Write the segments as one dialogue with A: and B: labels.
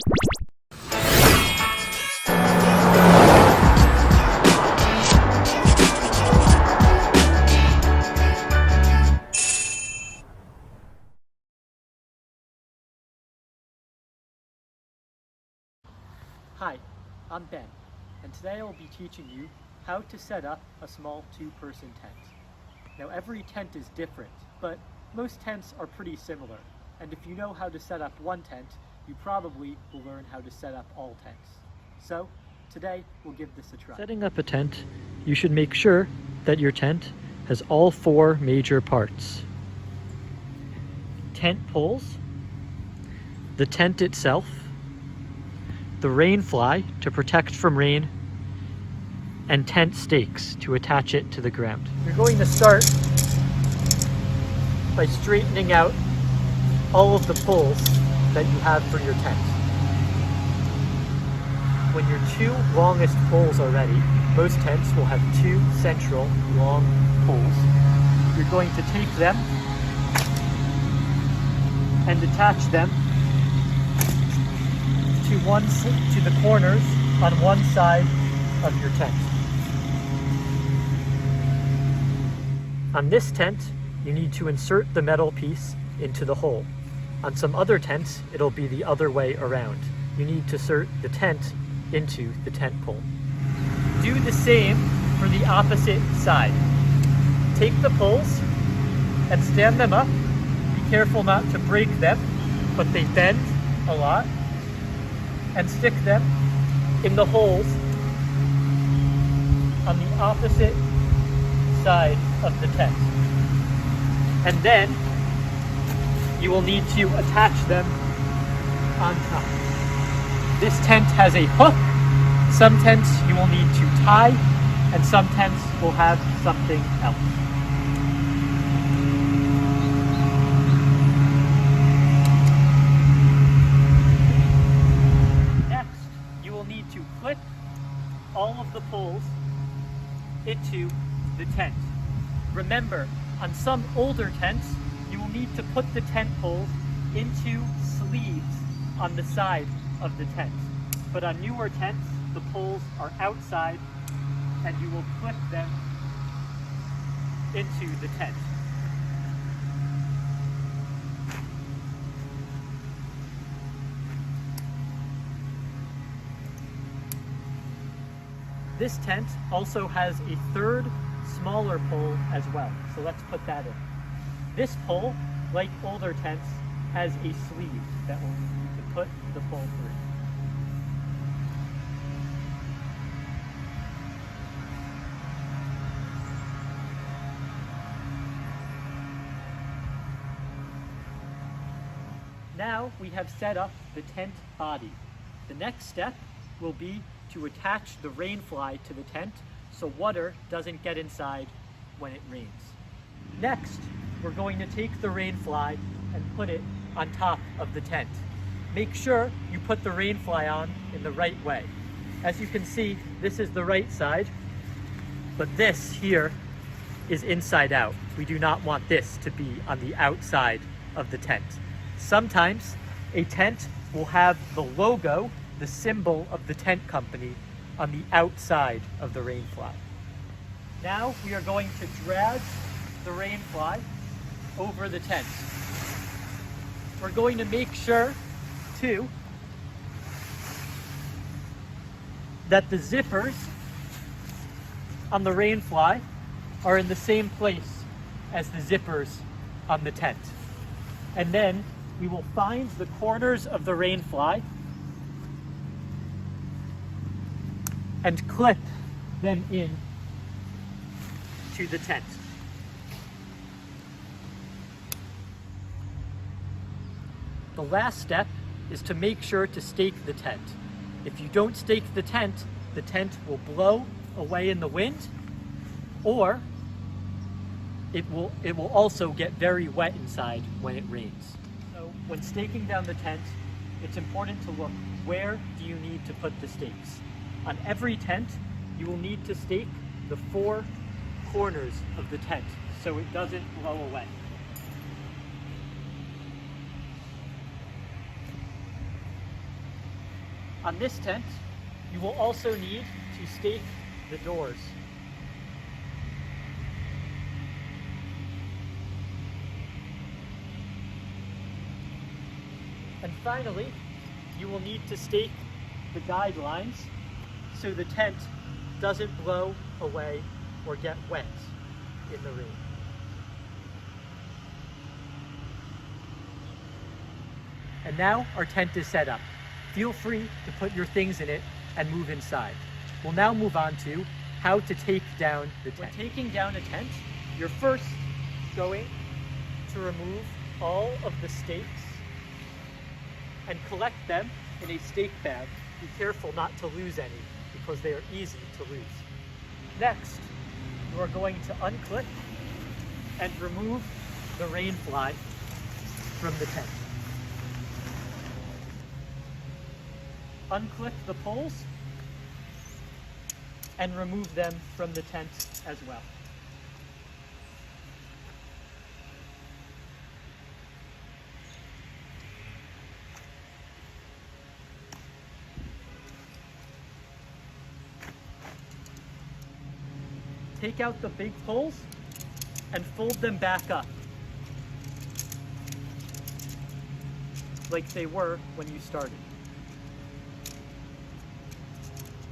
A: Hi, I'm Ben, and today I will be teaching you how to set up a small two-person tent. Now every tent is different, but most tents are pretty similar, and if you know how to set up one tent, you probably will learn how to set up all tents. So today we'll give this a try.
B: Setting up a tent, you should make sure that your tent has all four major parts. Tent poles, the tent itself, the rain fly to protect from rain, and tent stakes to attach it to the ground. You're going to start by straightening out all of the poles that you have for your tent. When your two longest poles are ready, most tents will have two central long poles. You're going to take them and attach them to the corners on one side of your tent. On this tent, you need to insert the metal piece into the hole. On some other tents, it'll be the other way around. You need to insert the tent into the tent pole. Do the same for the opposite side. Take the poles and stand them up. Be careful not to break them, but they bend a lot. And stick them in the holes on the opposite side of the tent. And then you will need to attach them on top. This tent has a hook. Some tents you will need to tie, and some tents will have something else. Clip all of the poles into the tent. Remember, on some older tents, you will need to put the tent poles into sleeves on the side of the tent. But on newer tents, the poles are outside and you will clip them into the tent. This tent also has a third, smaller pole as well, so let's put that in. This pole, like older tents, has a sleeve that will need to put the pole through. Now we have set up the tent body. The next step will be to attach the rain fly to the tent so water doesn't get inside when it rains. Next, we're going to take the rain fly and put it on top of the tent. Make sure you put the rain fly on in the right way. As you can see, this is the right side, but this here is inside out. We do not want this to be on the outside of the tent. Sometimes a tent will have the logo, the symbol of the tent company, on the outside of the rain fly. Now we are going to drag the rain fly over the tent. We're going to make sure too that the zippers on the rain fly are in the same place as the zippers on the tent. And then we will find the corners of the rain fly and clip them in to the tent. The last step is to make sure to stake the tent. If you don't stake the tent will blow away in the wind, or it will also get very wet inside when it rains. So when staking down the tent, it's important to look, where do you need to put the stakes? On every tent, you will need to stake the 4 corners of the tent so it doesn't blow away. On this tent, you will also need to stake the doors. And finally, you will need to stake the guidelines so the tent doesn't blow away or get wet in the rain. And now our tent is set up. Feel free to put your things in it and move inside. We'll now move on to how to take down the tent. When taking down a tent, you're first going to remove all of the stakes and collect them in a stake bag. Be careful not to lose any because they are easy to lose. Next, you are going to unclip and remove the rain fly from the tent. Unclip the poles and remove them from the tent as well. Take out the big poles and fold them back up like they were when you started.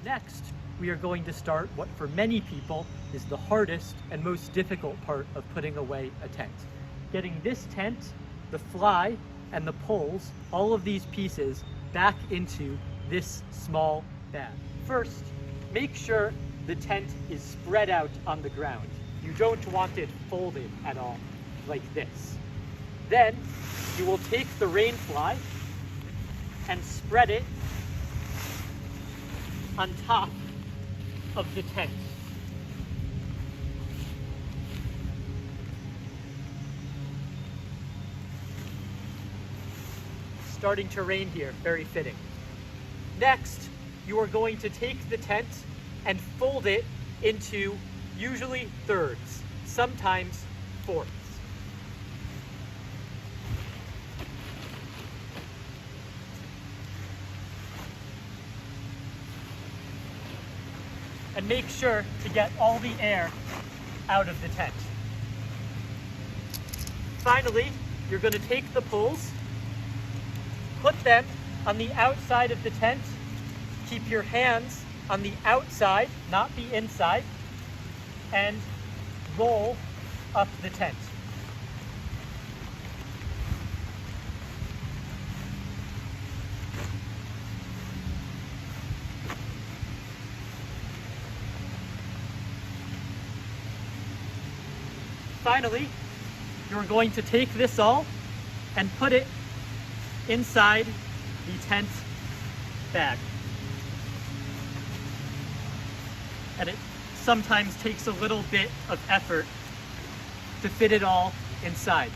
B: Next, we are going to start what for many people is the hardest and most difficult part of putting away a tent. Getting this tent, the fly, and the poles, all of these pieces, back into this small bag. First, make sure the tent is spread out on the ground. You don't want it folded at all, like this. Then, you will take the rain fly and spread it on top of the tent. Starting to rain here, very fitting. Next, you are going to take the tent and fold it into usually thirds, sometimes fourths. And make sure to get all the air out of the tent. Finally, you're going to take the poles, put them on the outside of the tent, keep your hands on the outside, not the inside, and roll up the tent. Finally, you're going to take this all and put it inside the tent bag. And it sometimes takes a little bit of effort to fit it all inside.